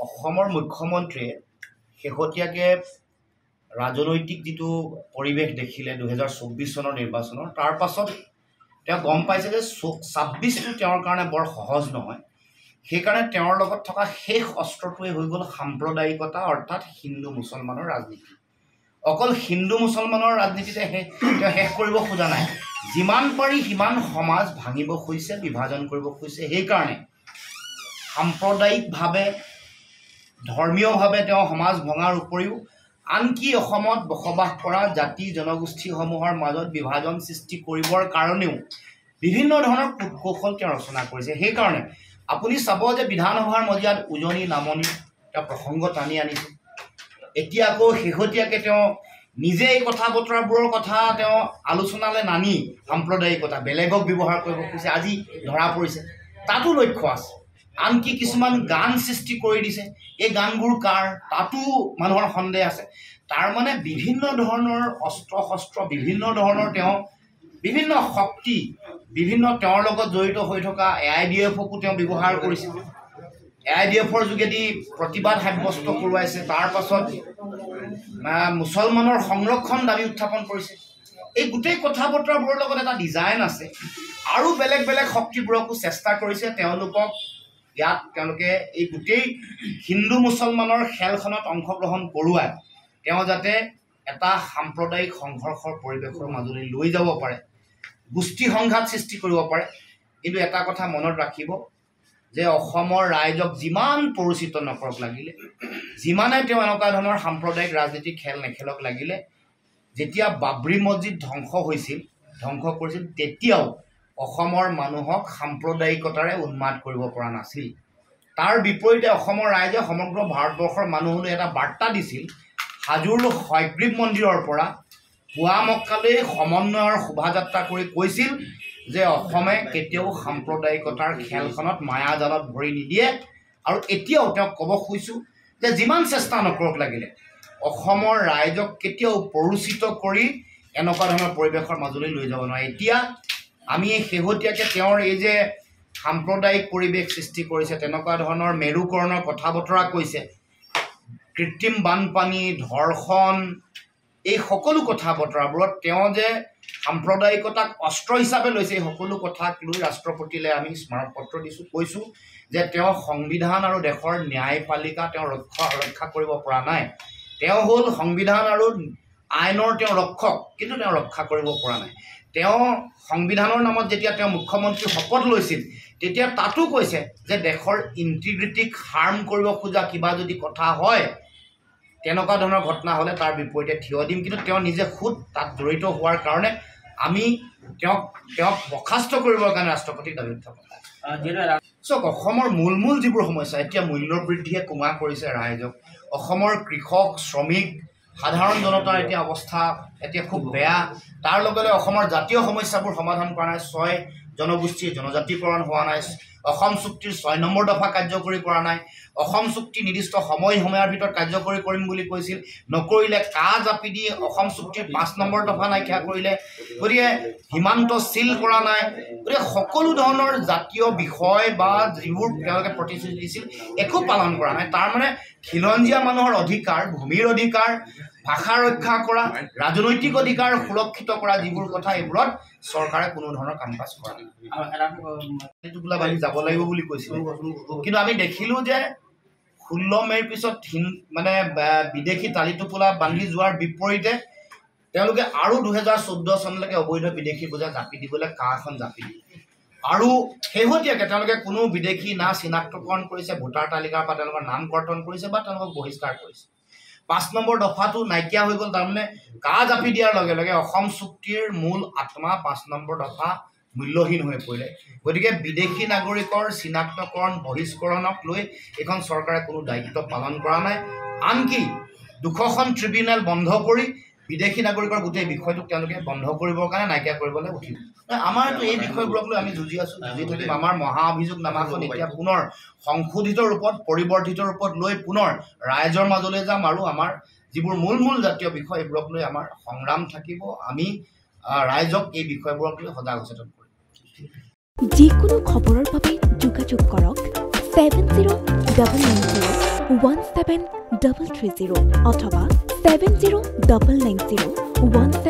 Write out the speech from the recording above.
অসমৰ মুখ্যমন্ত্ৰীয়ে শেহতীয়াকৈ ৰাজনৈতিক যিটো পৰিৱেশ দেখিলে 2024 চনৰ নিৰ্বাচনৰ তাৰ পাছত তেওঁ গম পাইছে যে 26টো তেওঁৰ কাৰণে বৰ সহজ নহয়। সেইকাৰণে তেওঁৰ লগত থকা শেষ অস্ত্ৰটোৱে হৈ গ'ল সাম্প্ৰদায়িকতা, অৰ্থাৎ হিন্দু মুছলমানৰ ৰাজনীতি। অকল হিন্দু মুছলমানৰ ৰাজনীতিতে তেওঁ শেষ কৰিব খোজা নাই, যিমান পাৰি সিমান সমাজ ভাঙিব খুজিছে, বিভাজন কৰিব খুজিছে। সেইকাৰণে সাম্প্ৰদায়িকভাৱে ধৰ্মীয়ভাৱে তেওঁ সমাজ ভঙাৰ উপৰিও আনকি অসমত বসবাস কৰা জাতি জনগোষ্ঠীসমূহৰ মাজত বিভাজন সৃষ্টি কৰিবৰ কাৰণেও বিভিন্ন ধৰণৰ কূটকৌশল তেওঁ ৰচনা কৰিছে। সেইকাৰণে আপুনি চাব যে বিধানসভাৰ মজিয়াত উজনি নামনি তেওঁ প্ৰসংগ টানি আনিছে। এতিয়া আকৌ শেহতীয়াকৈ তেওঁ নিজে এই কথা বতৰাবোৰৰ কথা তেওঁ আলোচনালৈ নানি সাম্প্ৰদায়িকতা বেলেগক ব্যৱহাৰ কৰিব খুজিছে, আজি ধৰা পৰিছে। তাতো লক্ষ্য আছে। আনকি কিছুমান গান সৃষ্টি কৰি দিছে, এই গানবোৰ কাৰ তাতো মানুহৰ সন্দেহ আছে। তাৰমানে বিভিন্ন ধৰণৰ অস্ত্ৰ শস্ত্ৰ, বিভিন্ন ধৰণৰ তেওঁ বিভিন্ন শক্তি, বিভিন্ন তেওঁৰ লগত জড়িত হৈ থকা AIDF-কো তেওঁ ব্যৱহাৰ কৰিছে। AIDF-ৰ যোগেদি প্ৰতিবাদ সাব্যস্ত কৰোৱাইছে। তাৰ পাছত মুছলমানৰ সংৰক্ষণ দাবী উত্থাপন কৰিছে। এই গোটেই কথা বতৰাবোৰৰ লগত এটা ডিজাইন আছে। আৰু বেলেগ বেলেগ শক্তিবোৰকো চেষ্টা কৰিছে তেওঁলোকক ইয়াত তেওঁলোকে এই গোটেই হিন্দু মুছলমানৰ খেলখনত অংশগ্ৰহণ কৰোৱাই তেওঁ যাতে এটা সাম্প্ৰদায়িক সংঘৰ্ষৰ পৰিৱেশৰ মাজলৈ লৈ যাব পাৰে, গোষ্ঠী সংঘাত সৃষ্টি কৰিব পাৰে। কিন্তু এটা কথা মনত ৰাখিব যে অসমৰ ৰাইজক যিমান পৰিচিত নকৰক লাগিলে, যিমানে তেওঁ এনেকুৱা ধৰণৰ সাম্প্ৰদায়িক ৰাজনীতি খেল নেখেলক লাগিলে, যেতিয়া বাবৰি মছজিদ ধ্বংস কৰিছিল তেতিয়াও অসমৰ মানুহক সাম্প্ৰদায়িকতাৰে উন্মাদ কৰিব পৰা নাছিল। তাৰ বিপৰীতে অসমৰ ৰাইজে সমগ্ৰ ভাৰতবৰ্ষৰ মানুহলৈ এটা বাৰ্তা দিছিল। হাজোৰ হয়গ্ৰীৱ মন্দিৰৰ পৰা পুৱামক্কালৈ সমন্বয়ৰ শোভাযাত্ৰা কৰি কৈছিল যে অসমে কেতিয়াও সাম্প্ৰদায়িকতাৰ খেলখনত মায়াজালত ভৰি নিদিয়ে। আৰু এতিয়াও তেওঁক ক'ব খুজিছোঁ যে যিমান চেষ্টা নকৰক লাগিলে অসমৰ ৰাইজক কেতিয়াও প্ৰৰোচিত কৰি এনেকুৱা ধৰণৰ পৰিৱেশৰ মাজলৈ লৈ যাব নোৱাৰে। এতিয়া আমি শেহতীয়াকৈ তেওঁৰ এই যে সাম্প্ৰদায়িক পৰিৱেশ সৃষ্টি কৰিছে, তেনেকুৱা ধৰণৰ মেৰুকৰণৰ কথা বতৰা কৈছে, কৃত্ৰিম বানপানী, ধৰ্ষণ, এই সকলো কথা বতৰাবোৰত তেওঁ যে সাম্প্ৰদায়িকতাক অস্ত্ৰ হিচাপে লৈছে, এই সকলো কথাক লৈ ৰাষ্ট্ৰপতিলৈ আমি স্মাৰকপত্ৰ দিছোঁ, কৈছোঁ যে তেওঁ সংবিধান আৰু দেশৰ ন্যায়পালিকা তেওঁ ৰক্ষা কৰিব পৰা নাই। তেওঁ হ'ল সংবিধান আৰু আইনৰ তেওঁ ৰক্ষক, কিন্তু তেওঁ ৰক্ষা কৰিব পৰা নাই। তেওঁ সংবিধানৰ নামত যেতিয়া তেওঁ মুখ্যমন্ত্ৰী শপত লৈছিল তেতিয়া তাতো কৈছে যে দেশৰ ইণ্টিগ্ৰিটিক হাৰ্ম কৰিব খোজা কিবা যদি কথা হয়, তেনেকুৱা ধৰণৰ ঘটনা হ'লে তাৰ বিপৰীতে থিয় দিম। কিন্তু তেওঁ নিজে খুদ তাত জড়িত হোৱাৰ কাৰণে আমি তেওঁক বৰ্খাস্ত কৰিবৰ কাৰণে ৰাষ্ট্ৰপতিক দাবী উত্থাপন কৰিছোঁ। চাওক, অসমৰ মূল যিবোৰ সমস্যা, এতিয়া মূল্য বৃদ্ধিয়ে কোঙা কৰিছে ৰাইজক। অসমৰ কৃষক, শ্ৰমিক, সাধাৰণ জনতাৰ এতিয়া অৱস্থা এতিয়া খুব বেয়া। তাৰ লগে অসমৰ জাতীয় সমস্যাবোৰ সমাধান কৰা নাই। 6 জনগোষ্ঠীৰ জনজাতিকৰণ হোৱা নাই। অসম চুক্তিৰ 6 নম্বৰ দফা কাৰ্যকৰী কৰা নাই। অসম চুক্তি নিৰ্দিষ্ট সময়ৰ ভিতৰত কাৰ্যকৰী কৰিম বুলি কৈছিল, নকৰিলে। কা জাপি দি অসম চুক্তিৰ 5 নম্বৰ দফা নাইকিয়া কৰিলে। গতিকে সীমান্ত চিল কৰা নাই। গতিকে সকলো ধৰণৰ জাতীয় বিষয় বা যিবোৰ তেওঁলোকে প্ৰতিশ্ৰুতি দিছিল একো পালন কৰা নাই। তাৰমানে খিলঞ্জীয়া মানুহৰ অধিকাৰ, ভূমিৰ অধিকাৰ, ভাষা ৰক্ষা কৰা, ৰাজনৈতিক অধিকাৰ সুৰক্ষিত কৰা যিবোৰ কথা, এইবোৰত চৰকাৰে কোনো ধৰণৰ কাম কাজ কৰা নাই। টোপোলা বান্ধি যাব লাগিব বুলি কৈছিল, কিন্তু আমি দেখিলোঁ যে 16 মে'ৰ পিছত বিদেশী টালি টোপোলা বান্ধি যোৱাৰ বিপৰীতে তেওঁলোকে আৰু 2014 চনলৈকে অবৈধ বিদেশী বোজা জাপি দিবলৈ কা এখন জাপি দিয়ে। আৰু শেহতীয়াকৈ তেওঁলোকে কোনো বিদেশী না চিনাক্তকৰণ কৰিছে, ভোটাৰ তালিকাৰ পৰা তেওঁলোকৰ নাম কৰ্তন কৰিছে বা তেওঁলোকক বহিষ্কাৰ কৰিছে। 5 নম্বৰ দফাটো নাইকিয়া হৈ গ'ল। তাৰমানে কা জাপি দিয়াৰ লগে লগে অসম চুক্তিৰ মূল আত্মা 5 নম্বৰ দফা মূল্যহীন হৈ পৰিলে। গতিকে বিদেশী নাগৰিকৰ চিনাক্তকৰণ, বহিষ্কৰণক লৈ এইখন চৰকাৰে কোনো দায়িত্ব পালন কৰা নাই। আনকি 2খন ট্ৰিবিউনেল বন্ধ কৰি বিদেশী নাগৰিকৰ গোটেই বিষয়টোক তেওঁলোকে বন্ধ কৰিবৰ কাৰণে নাইকিয়া কৰিবলৈ উঠিব। আমাৰতো এই বিষয়বোৰক লৈ আমি যুঁজি আছোঁ, যুঁজি থাকিম। আমাৰ মহা অভিযোগনামাখন এতিয়া পুনৰ সংশোধিত ৰূপত, পৰিৱৰ্ধিত ৰূপত লৈ পুনৰ ৰাইজৰ মাজলৈ যাম আৰু আমাৰ যিবোৰ মূল জাতীয় বিষয় এইবোৰক লৈ আমাৰ সংগ্ৰাম থাকিব। আমি ৰাইজক এই বিষয়বোৰক লৈ সজাগ সচেতন কৰিম। যিকোনো খবৰৰ বাবে যোগাযোগ কৰক 7099017330 অথবা 70990173